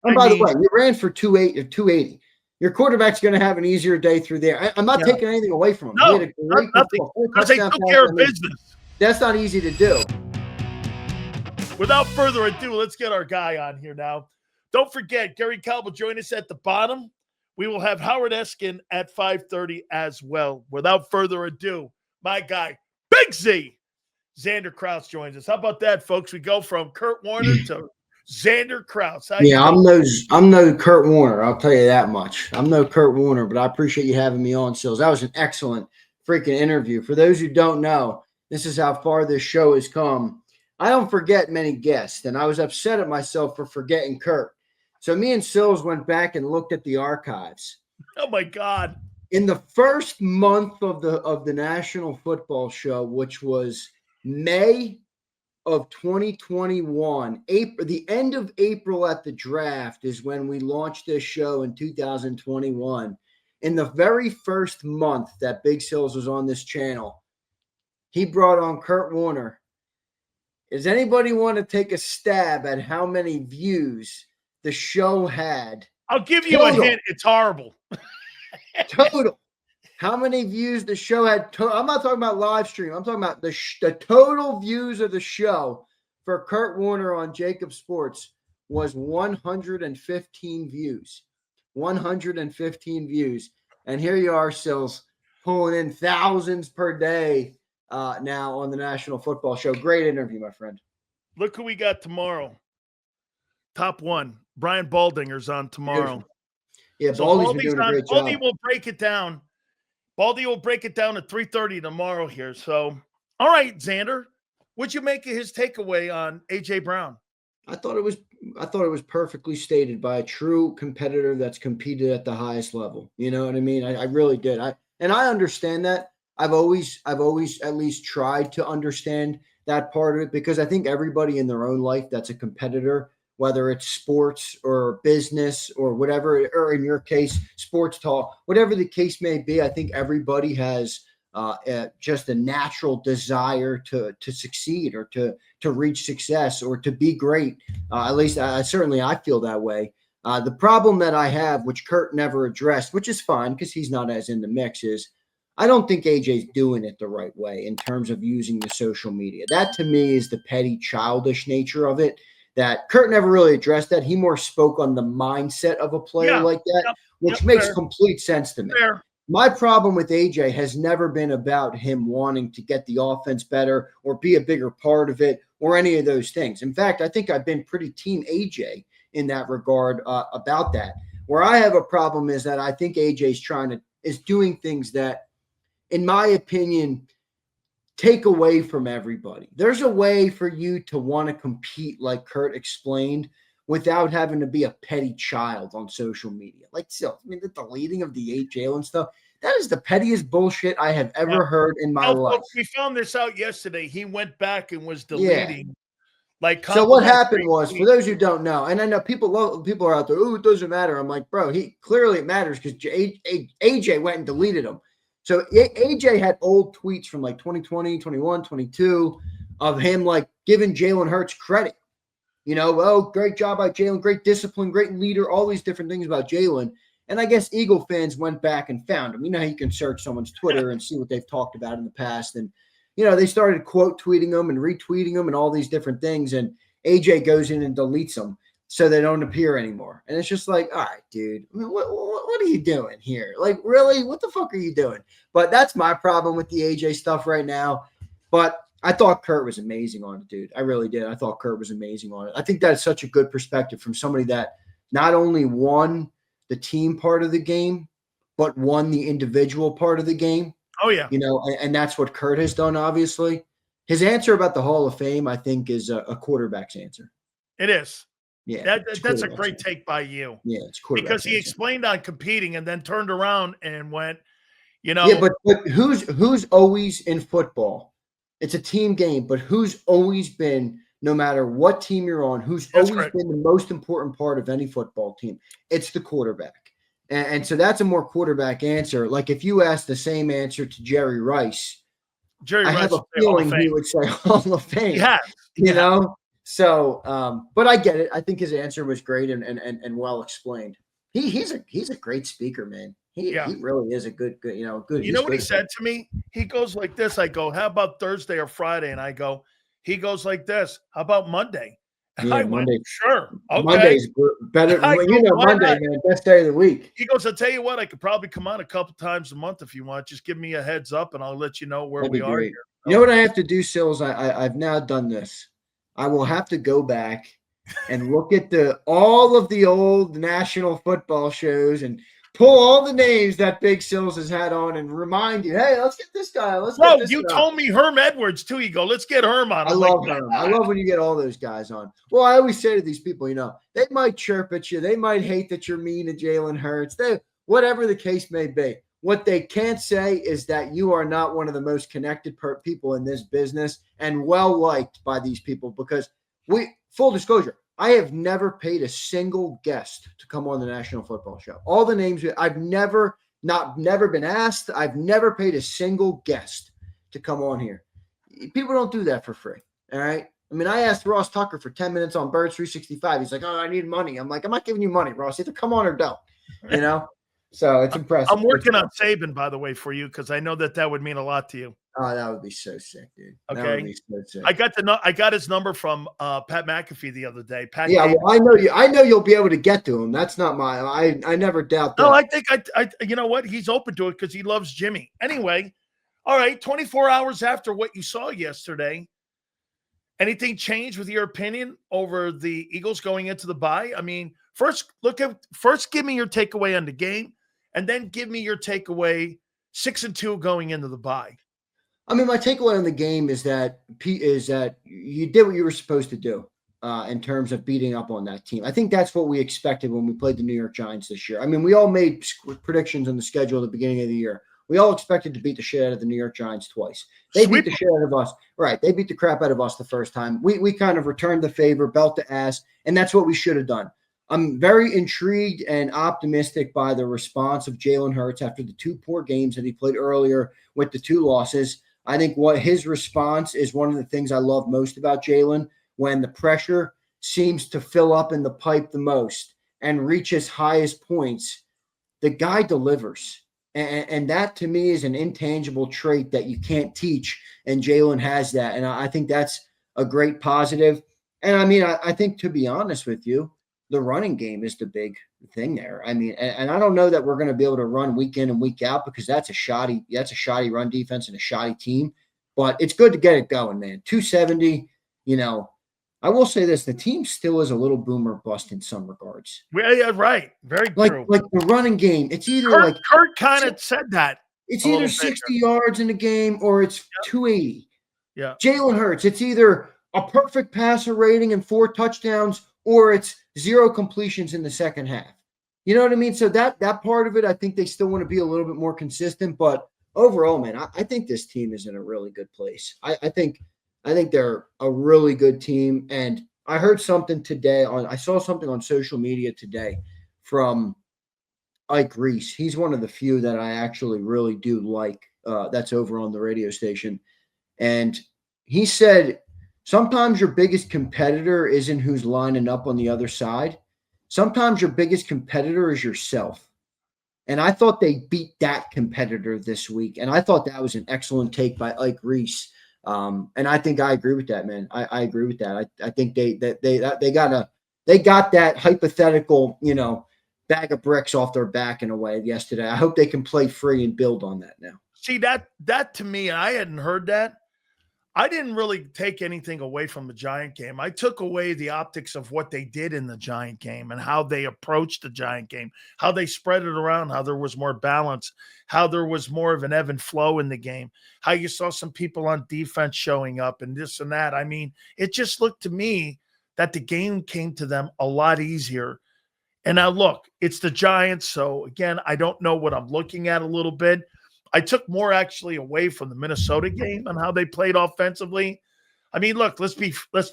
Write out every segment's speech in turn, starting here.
And by the way, you ran for 280. Your quarterback's going to have an easier day through there. I'm not taking anything away from him. No, he had a great nothing. Because they took care of business. That's not easy to do. Without further ado, let's get our guy on here now. Don't forget, Gary Cobb will join us at the bottom. We will have Howard Eskin at 5:30 as well. Without further ado, my guy, Big Z, Zander Krause joins us. How about that, folks? We go from Kurt Warner to Zander Krause. I'm no Kurt Warner. I'll tell you that much. I'm no Kurt Warner, but I appreciate you having me on, Sills. That was an excellent freaking interview. For those who don't know, this is how far this show has come. I don't forget many guests, and I was upset at myself for forgetting Kurt. So me and Sills went back and looked at the archives. Oh my God! In the first month of the National Football Show, which was May of 2021, the end of April at the draft is when we launched this show in 2021. In the very first month that Big Sills was on this channel, he brought on Kurt Warner. Does anybody want to take a stab at how many views the show had? I'll give you a hint. It's horrible. Total. How many views the show had? I'm not talking about live stream. I'm talking about the total views of the show for Kurt Warner on JAKIB Sports was 115 views. 115 views. And here you are, Sills, pulling in thousands per day now on the National Football Show. Great interview, my friend. Look who we got tomorrow. Top one. Brian Baldinger's on tomorrow. Yeah, so Baldy's been doing a great job. Baldy will break it down. Baldy will break it down at 3:30 tomorrow here. So, all right, Zander, what'd you make of his takeaway on A.J. Brown? I thought it was perfectly stated by a true competitor that's competed at the highest level. You know what I mean? I really did. I understand that. I've always at least tried to understand that part of it, because I think everybody in their own life that's a competitor, whether it's sports or business or whatever, or in your case, sports talk, whatever the case may be, I think everybody has just a natural desire to succeed or to reach success or to be great. At least certainly I feel that way. The problem that I have, which Kurt never addressed, which is fine because he's not as in the mix, is I don't think AJ's doing it the right way in terms of using the social media. That to me is the petty, childish nature of it. That Kurt never really addressed that. He more spoke on the mindset of a player like that, which makes complete sense to me. Fair. My problem with AJ has never been about him wanting to get the offense better or be a bigger part of it or any of those things. In fact, I think I've been pretty team AJ in that regard about that. Where I have a problem is that I think AJ's is doing things that, in my opinion, take away from everybody. There's a way for you to want to compete, like Kurt explained, without having to be a petty child on social media. Like, so, I mean, the deleting of the Jalen stuff, that is the pettiest bullshit I have ever heard in my life. Folks, we found this out yesterday. He went back and was deleting. So what happened was, for those who don't know, and I know people are out there, oh, it doesn't matter. I'm like, bro, it matters because AJ went and deleted them. So AJ had old tweets from like 2020, 21, 22 of him like giving Jalen Hurts credit. You know, oh, great job by Jalen, great discipline, great leader, all these different things about Jalen. And I guess Eagle fans went back and found him. You know how you can search someone's Twitter and see what they've talked about in the past. And, you know, they started quote tweeting them and retweeting them and all these different things. And AJ goes in and deletes them so they don't appear anymore. And it's just like, all right, dude, I mean, what are you doing here? Like, really? What the fuck are you doing? But that's my problem with the AJ stuff right now. But I thought Kurt was amazing on it, dude. I really did. I thought Kurt was amazing on it. I think that's such a good perspective from somebody that not only won the team part of the game, but won the individual part of the game. Oh, yeah. You know, and that's what Kurt has done, obviously. His answer about the Hall of Fame, I think, is a quarterback's answer. It is. Yeah, that's a great take by you. Yeah, it's quarterback. Because he explained on competing and then turned around and went, you know. Yeah, but who's always in football? It's a team game, but who's always been, no matter what team you're on, who's always been the most important part of any football team? It's the quarterback. And so that's a more quarterback answer. Like if you ask the same answer to Jerry Rice, I have a feeling he would say Hall of Fame. Yeah. You know? So, but I get it. I think his answer was great and well explained. He's a great speaker, man. He really is a good. You know what he said to me? He goes like this. I go, how about Thursday or Friday? And I go, he goes like this. How about Monday? Yeah, I Monday. Went, sure. Okay. Monday's better. Monday, man, best day of the week. He goes, I'll tell you what, I could probably come on a couple times a month if you want. Just give me a heads up and I'll let you know where we are here. You know what I have to do, Sills? I've now done this. I will have to go back and look at all of the old national football shows and pull all the names that Big Sills has had on and remind you, hey, let's get this guy. You told me Herm Edwards too. You go, let's get Herm on. I love Herm. I love when you get all those guys on. Well, I always say to these people, they might chirp at you. They might hate that you're mean to Jalen Hurts. Whatever the case may be. What they can't say is that you are not one of the most connected people in this business and well-liked by these people because full disclosure, I have never paid a single guest to come on the National Football Show. All the names I've never been asked. I've never paid a single guest to come on here. People don't do that for free. All right. I mean, I asked Ross Tucker for 10 minutes on Birds 365. He's like, oh, I need money. I'm like, I'm not giving you money, Ross. Either come on or don't, So it's impressive. I'm working on Saban, by the way, for you because I know that would mean a lot to you. Oh, that would be so sick, dude. Okay, that would be so sick. I got his number from Pat McAfee the other day. Pat, well, I know you'll be able to get to him. That's not I never doubt that. No, I think you know what? He's open to it because he loves Jimmy. Anyway, all right. 24 hours after what you saw yesterday, anything changed with your opinion over the Eagles going into the bye? I mean, first give me your takeaway on the game. And then give me your takeaway 6-2 going into the bye. I mean, my takeaway on the game is that you did what you were supposed to do in terms of beating up on that team. I think that's what we expected when we played the New York Giants this year. I mean, we all made predictions on the schedule at the beginning of the year. We all expected to beat the shit out of the New York Giants twice. They beat the shit out of us. Right. They beat the crap out of us the first time. We kind of returned the favor, belt to ass, and that's what we should have done. I'm very intrigued and optimistic by the response of Jalen Hurts after the two poor games that he played earlier with the two losses. I think what his response is one of the things I love most about Jalen when the pressure seems to fill up in the pipe the most and reach his highest points. The guy delivers. And that to me is an intangible trait that you can't teach. And Jalen has that. And I think that's a great positive. And I mean, I think to be honest with you, the running game is the big thing there. I mean, and I don't know that we're going to be able to run week in and week out because that's a shoddy run defense and a shoddy team. But it's good to get it going, man. 270, I will say this: the team still is a little boomer bust in some regards. Yeah, right. Very true. Like the running game, it's either Kurt kind of said that. It's either 60 yards in a game or it's 280. Yeah. Jalen Hurts, it's either a perfect passer rating and 4 touchdowns or it's 0 completions in the second half. You know what I mean? So that part of it, I think they still want to be a little bit more consistent. But overall, man, I think this team is in a really good place. I think they're a really good team. And I heard something today I saw something on social media today from Ike Reese. He's one of the few that I actually really do like that's over on the radio station. And he said, sometimes your biggest competitor isn't who's lining up on the other side. Sometimes your biggest competitor is yourself. And I thought they beat that competitor this week. And I thought that was an excellent take by Ike Reese. And I think I agree with that, man. I agree with that. I think they got that hypothetical, bag of bricks off their back in a way yesterday. I hope they can play free and build on that now. See, that to me, I hadn't heard that. I didn't really take anything away from the Giant game. I took away the optics of what they did in the Giant game and how they approached the Giant game, how they spread it around, how there was more balance, how there was more of an ebb and flow in the game, how you saw some people on defense showing up and this and that. I mean, it just looked to me that the game came to them a lot easier. And now look, it's the Giants. So again, I don't know what I'm looking at a little bit. I took more actually away from the Minnesota game and how they played offensively. I mean, look, let's be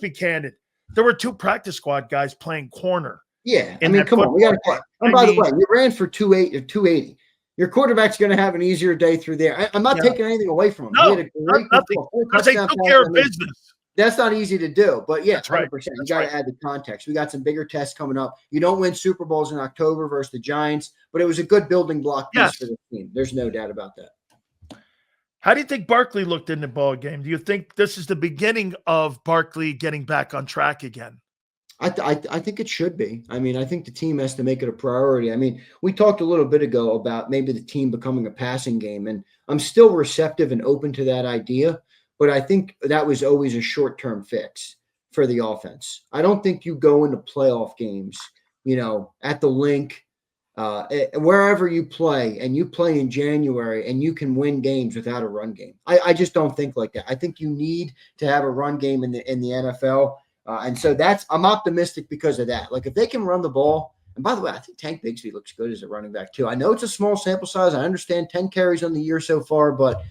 candid. There were 2 practice squad guys playing corner. Yeah, I mean, come on, we got to. And by the way, you ran for 280. Your quarterback's going to have an easier day through there. I'm not taking anything away from him. No, nothing, because they took care of business. That's not easy to do, but yeah, That's right. 100%. You got to add the context. We got some bigger tests coming up. You don't win Super Bowls in October versus the Giants, but it was a good building block piece for the team. There's no doubt about that. How do you think Barkley looked in the ball game? Do you think this is the beginning of Barkley getting back on track again? I think it should be. I mean, I think the team has to make it a priority. I mean, we talked a little bit ago about maybe the team becoming a passing game, and I'm still receptive and open to that idea, but I think that was always a short-term fix for the offense. I don't think you go into playoff games, at the link, wherever you play, and you play in January, and you can win games without a run game. I just don't think like that. I think you need to have a run game in the NFL. And so I'm optimistic because of that. Like if they can run the ball, and by the way, I think Tank Bigsby looks good as a running back too. I know it's a small sample size. I understand 10 carries on the year so far, but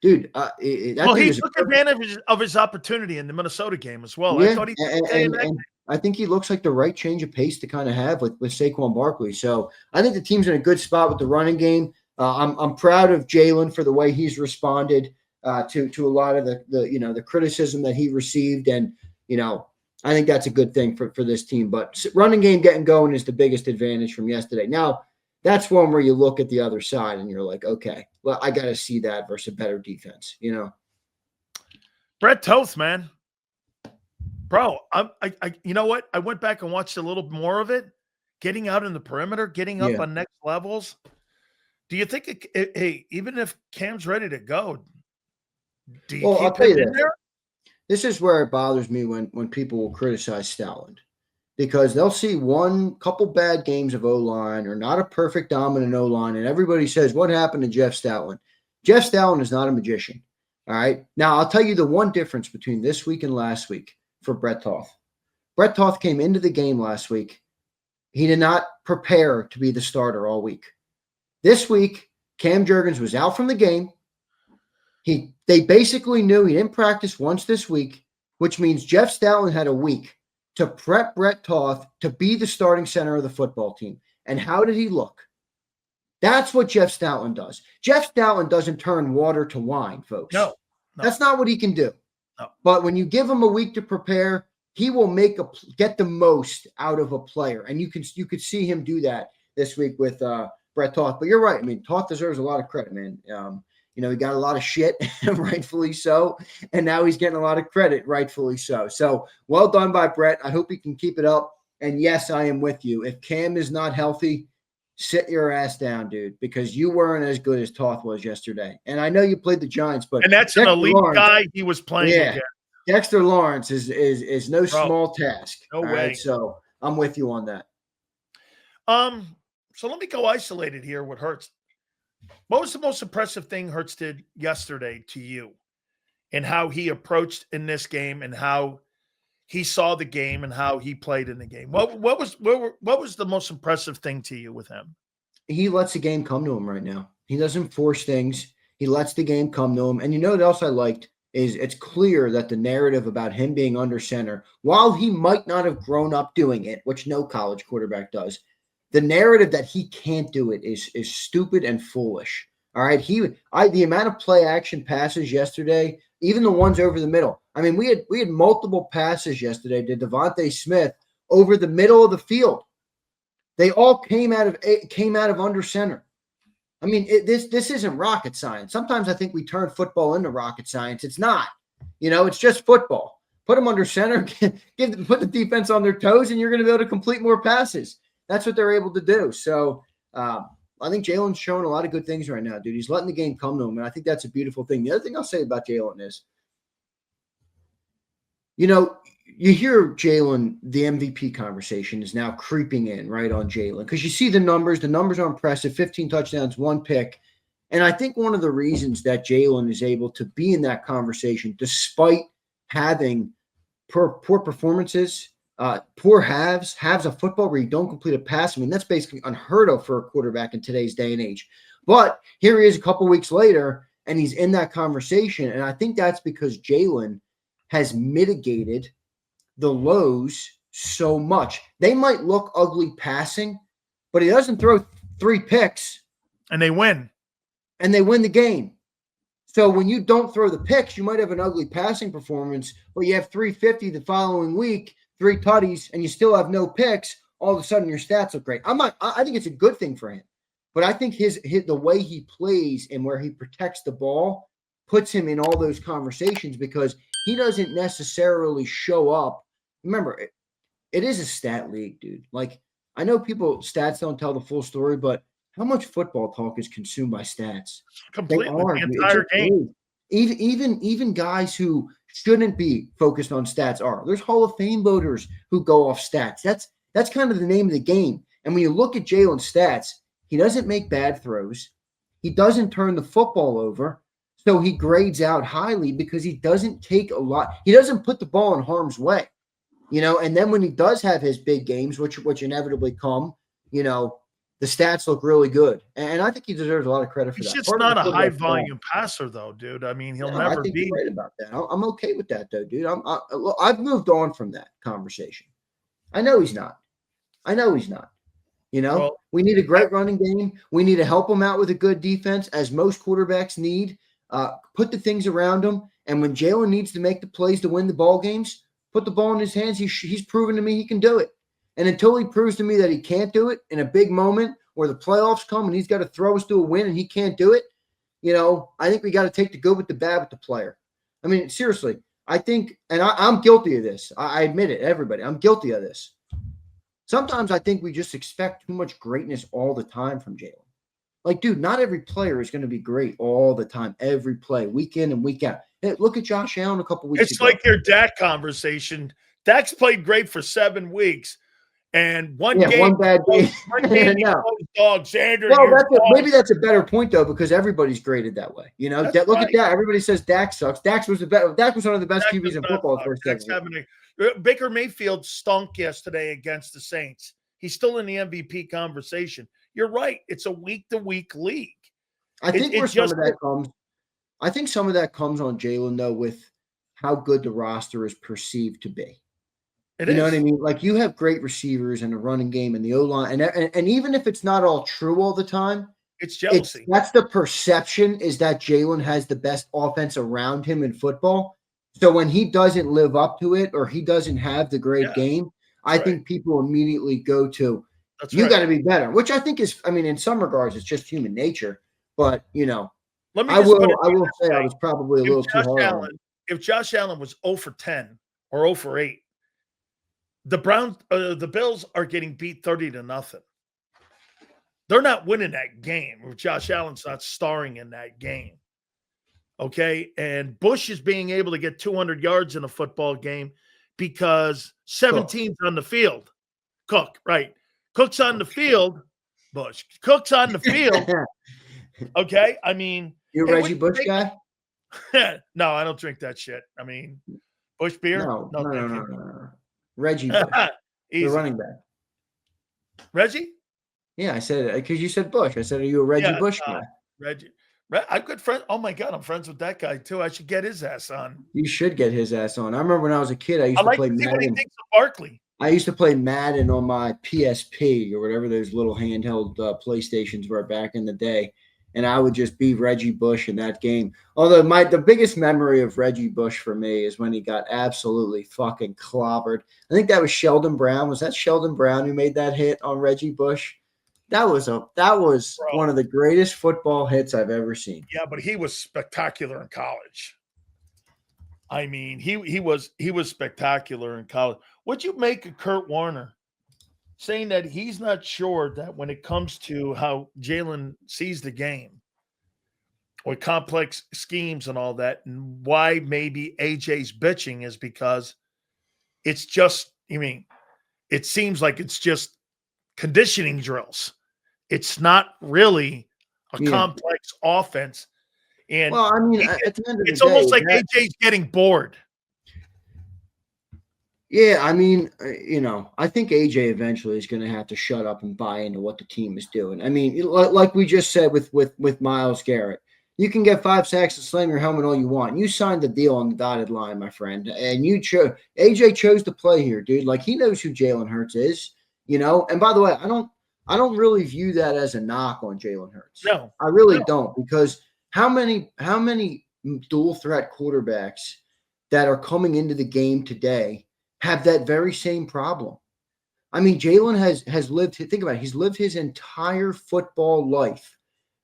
dude, he took advantage of his opportunity in the Minnesota game as well. Yeah, I thought and I think he looks like the right change of pace to kind of have with Saquon Barkley. So I think the team's in a good spot with the running game. I'm proud of Jalen for the way he's responded to a lot of the criticism that he received, and I think that's a good thing for this team. But running game getting going is the biggest advantage from yesterday. Now, that's one where you look at the other side and you're like, okay, well, I got to see that versus a better defense, Brett Toth, man. Bro, I you know what? I went back and watched a little more of it. Getting out in the perimeter, getting up on next levels. Do you think, even if Cam's ready to go, do you keep him in there? This is where it bothers me when people will criticize Stoutland, because they'll see one couple bad games of O-line or not a perfect dominant O-line, and everybody says, what happened to Jeff Stoutland? Jeff Stoutland is not a magician, all right? Now, I'll tell you the one difference between this week and last week for Brett Toth. Brett Toth came into the game last week. He did not prepare to be the starter all week. This week, Cam Jurgens was out from the game. They basically knew he didn't practice once this week, which means Jeff Stoutland had a week to prep Brett Toth to be the starting center of the football team. And how did he look? That's what Jeff Stoutland does. Jeff Stoutland doesn't turn water to wine, folks. No. That's not what he can do. No. But when you give him a week to prepare, he will get the most out of a player. And you could see him do that this week with Brett Toth. But you're right. I mean, Toth deserves a lot of credit, man. He got a lot of shit, rightfully so, and now he's getting a lot of credit, rightfully so. So well done by Brett. I hope he can keep it up. And yes, I am with you. If Cam is not healthy, sit your ass down, dude, because you weren't as good as Toth was yesterday. And I know you played the Giants, but and that's Dexter an elite guy he was playing against. Dexter Lawrence is no small task. No way. Right? So I'm with you on that. So let me go isolated here with Hurts. What was the most impressive thing Hurts did yesterday to you, and how he approached in this game, and how he saw the game, and how he played in the game? What was the most impressive thing to you with him? He lets the game come to him right now. He doesn't force things. He lets the game come to him. And you know what else I liked is it's clear that the narrative about him being under center, while he might not have grown up doing it, which no college quarterback does, the narrative that he can't do it is stupid and foolish. All right. The amount of play action passes yesterday, even the ones over the middle. I mean, we had multiple passes yesterday to Devontae Smith over the middle of the field. They all came out of under center. I mean, this isn't rocket science. Sometimes I think we turn football into rocket science. It's not. It's just football. Put them under center, put the defense on their toes, and you're going to be able to complete more passes. That's what they're able to do. So I think Jalen's showing a lot of good things right now, dude. He's letting the game come to him, and I think that's a beautiful thing. The other thing I'll say about Jalen is, you hear Jalen, the MVP conversation is now creeping in right on Jalen, because you see the numbers. The numbers are impressive, 15 touchdowns, 1 pick. And I think one of the reasons that Jalen is able to be in that conversation, despite having poor performances, poor halves of football where you don't complete a pass. I mean, that's basically unheard of for a quarterback in today's day and age. But here he is a couple weeks later, and he's in that conversation. And I think that's because Jalen has mitigated the lows so much. They might look ugly passing, but he doesn't throw 3 picks. And they win. And they win the game. So when you don't throw the picks, you might have an ugly passing performance, but you have 350 the following week, 3 tutties, and you still have no picks. All of a sudden, your stats look great. I think it's a good thing for him, but I think the way he plays and where he protects the ball puts him in all those conversations because he doesn't necessarily show up. Remember, it is a stat league, dude. Like, I know stats don't tell the full story, but how much football talk is consumed by stats? Completely, the entire game. Even guys who shouldn't be focused on stats are. There's Hall of Fame voters who go off stats. That's kind of the name of the game. And when you look at Jalen's stats, he doesn't make bad throws. He doesn't turn the football over. So he grades out highly because he doesn't take a lot. He doesn't put the ball in harm's way, and then when he does have his big games, which inevitably come, the stats look really good. And I think he deserves a lot of credit for that. He's just not a high volume passer though, dude. I mean, he'll never I think be. You're right about that. I'm okay with that though, dude. I've moved on from that conversation. I know he's not. Well, we need a great running game. We need to help him out with a good defense, as most quarterbacks need. Put the things around him, and when Jalen needs to make the plays to win the ball games, put the ball in his hands. He's proven to me he can do it. And until he proves to me that he can't do it in a big moment where the playoffs come and he's got to throw us to a win and he can't do it, I think we got to take the good with the bad with the player. I mean, seriously, I think, and I'm guilty of this. I admit it, everybody. I'm guilty of this. Sometimes I think we just expect too much greatness all the time from Jalen. Like, dude, not every player is going to be great all the time, every play, week in and week out. Hey, look at Josh Allen a couple weeks ago. It's like your Dak conversation. Dak's played great for 7 weeks, and one bad game. No. Dog, Zander. Well, maybe that's a better point though, because everybody's graded that way. Look at that. Everybody says Dak sucks. Dak was one of the best QBs in football the first 7 weeks. Baker Mayfield stunk yesterday against the Saints. He's still in the MVP conversation. You're right. It's a week-to-week league. I think some of that comes on Jalen, though, with how good the roster is perceived to be. You know what I mean? Like, you have great receivers and a running game and the O-line. And even if it's not all true all the time, it's jealousy. That's the perception, is that Jalen has the best offense around him in football. So when he doesn't live up to it or he doesn't have the great game, I think people immediately go to, got to be better, which I think is, in some regards, it's just human nature. But, I will say I was probably a little too hard. If Josh Allen was 0 for 10 or 0 for 8, the Bills are getting beat 30-0. They're not winning that game if Josh Allen's not starring in that game. Okay, and Bush is being able to get 200 yards in a football game because 17's on the field. Cook, right. Cook's on the field. Bush. Cook's on the field. Okay, You're a Reggie Bush guy? No, I don't drink that shit. Bush beer? No. Reggie Bush. The running back. Reggie? Yeah, I said it because you said Bush. I said, are you a Reggie Bush guy? Reggie. I'm good friend. Oh my God, I'm friends with that guy too. I should get his ass on. You should get his ass on. I remember when I was a kid, I used to play Madden. What he thinks of Barkley. I used to play Madden on my PSP or whatever those little handheld PlayStations were back in the day, and I would just be Reggie Bush in that game. Although the biggest memory of Reggie Bush for me is when he got absolutely fucking clobbered. I think that was Sheldon Brown. Was that Sheldon Brown who made that hit on Reggie Bush? That was one of the greatest football hits I've ever seen. Yeah, but he was spectacular in college. He was spectacular in college. What'd you make of Kurt Warner saying that he's not sure that when it comes to how Jalen sees the game or complex schemes and all that, and why maybe AJ's bitching is because it's just, it seems like it's just conditioning drills. It's not really a complex offense. And at the end of it's almost like AJ's getting bored. Yeah, I think AJ eventually is going to have to shut up and buy into what the team is doing. Like we just said with Myles Garrett, you can get 5 sacks and slam your helmet all you want. You signed the deal on the dotted line, my friend, and AJ chose to play here, dude. Like, he knows who Jalen Hurts is, And by the way, I don't really view that as a knock on Jalen Hurts. No, I really don't, because How many dual threat quarterbacks that are coming into the game today have that very same problem? I mean, Jalen has lived, think about it, he's lived his entire football life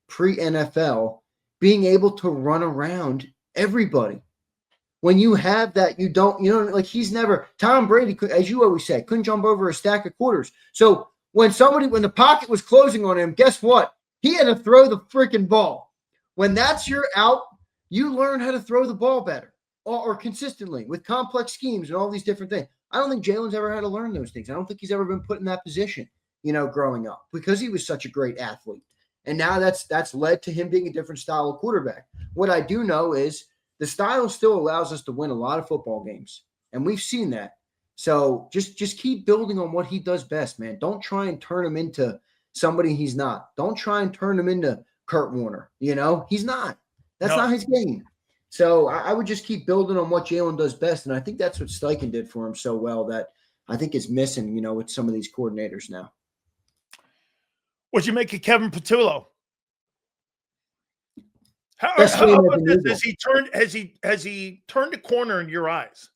pre-NFL being able to run around everybody. When you have that, like he's never, Tom Brady, as you always say, couldn't jump over a stack of quarters. So when the pocket was closing on him, guess what? He had to throw the freaking ball. When that's your out, you learn how to throw the ball better or consistently with complex schemes and all these different things. I don't think Jalen's ever had to learn those things. I don't think he's ever been put in that position, growing up because he was such a great athlete. And now that's led to him being a different style of quarterback. What I do know is the style still allows us to win a lot of football games, and we've seen that. So just keep building on what he does best, man. Don't try and turn him into somebody he's not. Don't try and turn him into Kurt Warner. He's not. That's not his game. So I would just keep building on what Jalen does best, and I think that's what Steichen did for him so well that I think is missing, with some of these coordinators now. What'd you make of Kevin Patullo? How about this? Has he turned a corner in your eyes?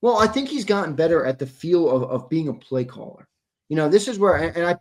Well, I think he's gotten better at the feel of being a play caller. This is where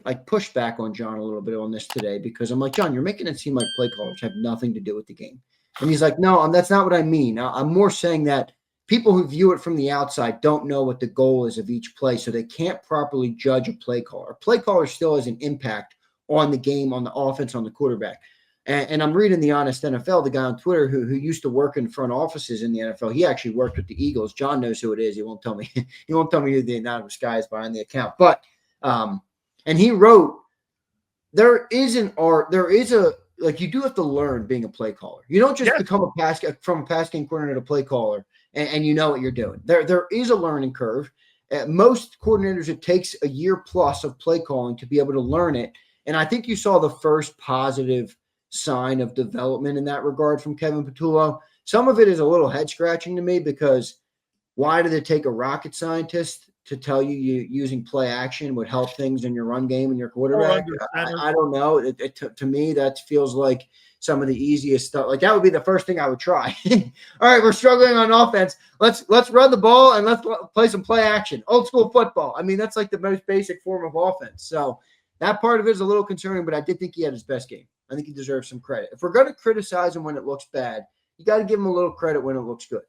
I pushed back on John a little bit on this today because I'm like, John, you're making it seem like play callers have nothing to do with the game. And he's like, no, that's not what I mean. I'm more saying that people who view it from the outside don't know what the goal is of each play, so they can't properly judge a play caller. A play caller still has an impact on the game, on the offense, on the quarterback. And I'm reading the Honest NFL, the guy on Twitter who used to work in front offices in the NFL. He actually worked with the Eagles. John knows who it is. He won't tell me. He won't tell me who the anonymous guy is behind the account. But and he wrote, there is an art. There is you do have to learn being a play caller. You don't just become from a pass game coordinator to play caller and you know what you're doing. There is a learning curve. Most coordinators, it takes a year plus of play calling to be able to learn it. And I think you saw the first positive sign of development in that regard from Kevin Patullo. Some of it is a little head scratching to me because why did it take a rocket scientist to tell you using play action would help things in your run game and your quarterback? I don't know. To me, that feels like some of the easiest stuff. Like that would be the first thing I would try. All right, we're struggling on offense. Let's run the ball and let's play some play action. Old school football. I mean, that's like the most basic form of offense. So that part of it is a little concerning, but I did think he had his best game. I think he deserves some credit. If we're going to criticize him when it looks bad, you got to give him a little credit when it looks good.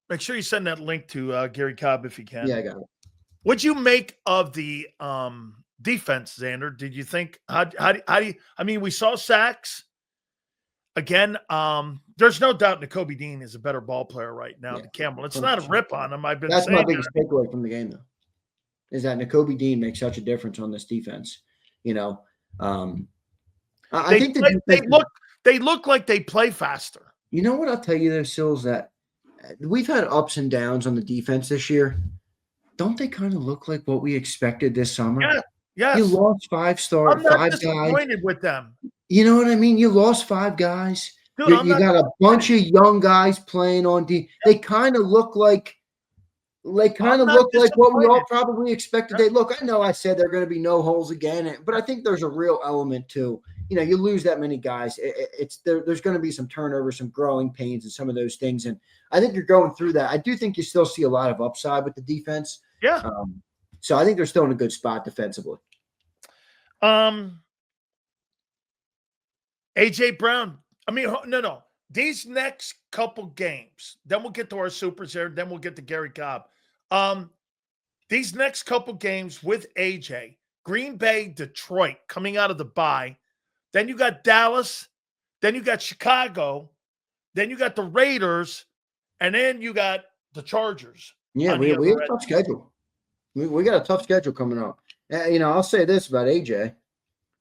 Make sure you send that link to Gary Cobb if you can. Yeah, I got it. What'd you make of the defense, Zander? Did you think how do you, I mean, we saw sacks again. There's no doubt Nakobe Dean is a better ball player right now than Campbell. It's not a rip on him. That's my biggest takeaway from the game, though, is that Nakobe Dean makes such a difference on this defense. I think they look like they play faster. You know what I'll tell you, though, Sills, that we've had ups and downs on the defense this year. Don't they kind of look like what we expected this summer? Yeah, yes. You lost five guys. Disappointed with them. You know what I mean? You lost 5 guys. Dude, you got a bunch of young guys playing on D. They kind of look like what we all probably expected. They look. I know I said there are going to be no holes again, but I think there's a real element to, you lose that many guys. There's going to be some turnover, some growing pains, and some of those things. And I think you're going through that. I do think you still see a lot of upside with the defense. Yeah. So I think they're still in a good spot defensively. AJ Brown. I mean, no. These next couple games, then we'll get to our supers there. Then we'll get to Gary Cobb. These next couple games with AJ, Green Bay, Detroit, coming out of the bye. Then you got Dallas. Then you got Chicago. Then you got the Raiders. And then you got the Chargers. Yeah, we have a tough schedule. We got a tough schedule coming up. I'll say this about AJ.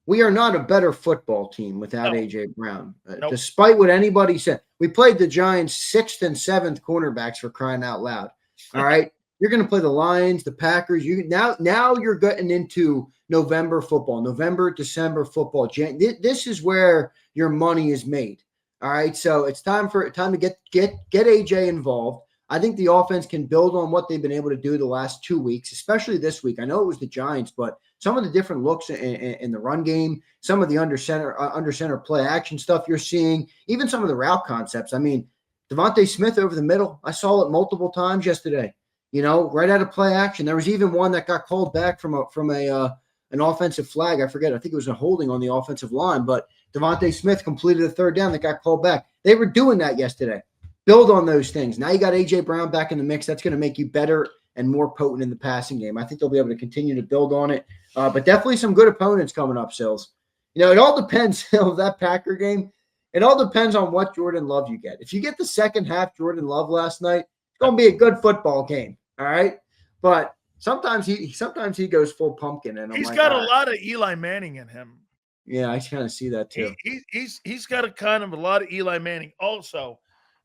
We are not a better football team without AJ Brown. Nope. Despite what anybody said. We played the Giants 6th and 7th cornerbacks for crying out loud. All right. You're going to play the Lions, the Packers. Now you're getting into November football, November, December football. This is where your money is made. All right. So it's time to get AJ involved. I think the offense can build on what they've been able to do the last 2 weeks, especially this week. I know it was the Giants, but some of the different looks in the run game, some of the under center play action stuff you're seeing, even some of the route concepts. I mean, Devontae Smith over the middle, I saw it multiple times yesterday. Right out of play action. There was even one that got called back from an offensive flag. I forget. I think it was a holding on the offensive line, but Devontae Smith completed a third down that got called back. They were doing that yesterday. Build on those things. Now you got A.J. Brown back in the mix. That's going to make you better and more potent in the passing game. I think they'll be able to continue to build on it. But definitely some good opponents coming up, Sills. It all depends, Sills, that Packer game. It all depends on what Jordan Love you get. If you get the second half Jordan Love last night, it's going to be a good football game. All right. But sometimes he goes full pumpkin. And he's got a lot of Eli Manning in him. Yeah, I kind of see that too. He's got a lot of Eli Manning. Also,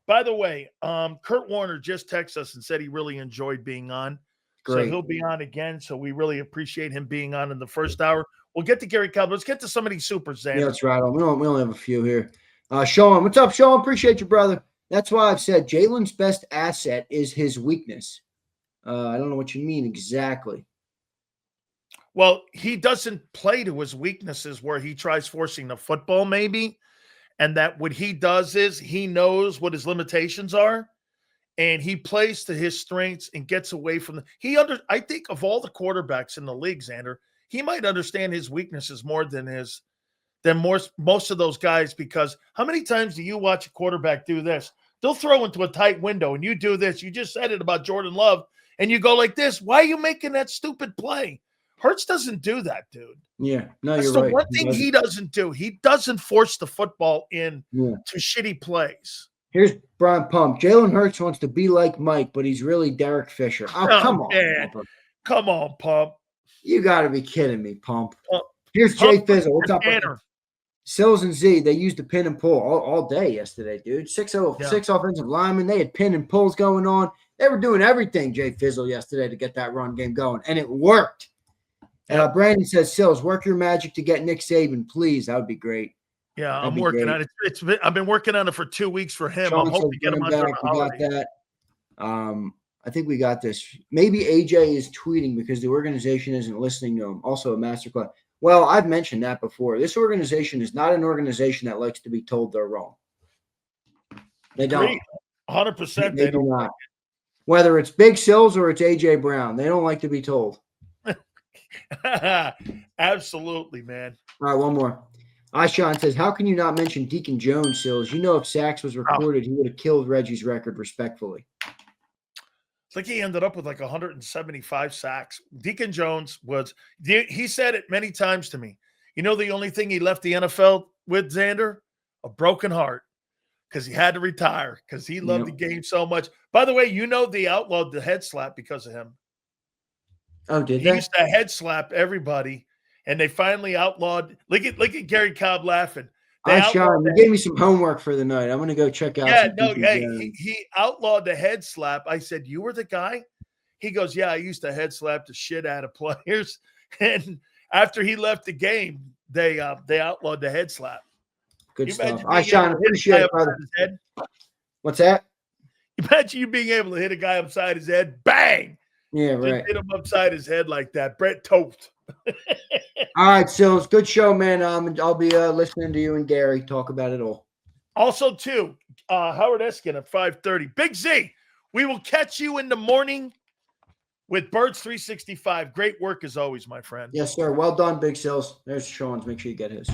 by the way, Kurt Warner just texted us and said he really enjoyed being on. Great. So he'll be on again. So we really appreciate him being on in the first hour. We'll get to Gary Caldwell. Let's get to some of these supers, Zander. Yeah, that's right. We only have a few here. Sean, what's up, Sean? Appreciate you, brother. That's why I've said Jalen's best asset is his weakness. I don't know what you mean exactly. Well, he doesn't play to his weaknesses where he tries forcing the football maybe, and that what he does is he knows what his limitations are, and he plays to his strengths and gets away from the – I think of all the quarterbacks in the league, Zander, he might understand his weaknesses more than most of those guys, because how many times do you watch a quarterback do this? They'll throw into a tight window, and you do this. You just said it about Jordan Love, and you go like this. Why are you making that stupid play? Hurts doesn't do that, dude. Yeah, no, That's you're the right. one thing he doesn't do. He doesn't force the football in to shitty plays. Here's Brian Pump. Jalen Hurts wants to be like Mike, but he's really Derek Fisher. Oh, come on, man. Come on, Pump. You got to be kidding me, Pump. Here's Jay Fizzle. What's up? Sills and Z, they used the pin and pull all day yesterday, dude. Six offensive linemen. They had pin and pulls going on. They were doing everything, Jay Fizzle, yesterday to get that run game going, and it worked. Brandon says, Sills, work your magic to get Nick Saban, please. That would be great. Yeah, I'm working on it. I've been working on it for 2 weeks for him. I'm hoping to get him under the holiday. We got that. I think we got this. Maybe AJ is tweeting because the organization isn't listening to him. Also a masterclass. Well, I've mentioned that before. This organization is not an organization that likes to be told they're wrong. They don't. 100% they do not. Whether it's Big Sills or it's AJ Brown, they don't like to be told. Absolutely, man. All right, one more. Sean says, how can you not mention Deacon Jones, Sills? You know, if sacks was recorded, he would have killed Reggie's record respectfully. I think he ended up with like 175 sacks. Deacon Jones he said it many times to me. You know, the only thing he left the NFL with, Zander? A broken heart, because he had to retire because he loved the game so much. By the way, they outlawed the head slap because of him. Oh, did he they? He used to head slap everybody, and they finally outlawed. Look at Gary Cobb laughing. Sean, you gave me some homework for the night. I'm going to go check out. He outlawed the head slap. I said, you were the guy? He goes, yeah, I used to head slap the shit out of players. And after he left the game, they outlawed the head slap. Good stuff. Sean, appreciate it, brother. What's that? Imagine you being able to hit a guy upside his head. Bang! Yeah, right. Just hit him upside his head like that. Brett Toth. All right, Sills. Good show, man. I'll be listening to you and Gary talk about it all. Also, too, Howard Eskin at 5:30. Big Z, we will catch you in the morning with Birds 365. Great work as always, my friend. Yes, sir. Well done, Big Sills. There's Sean's. Make sure you get his.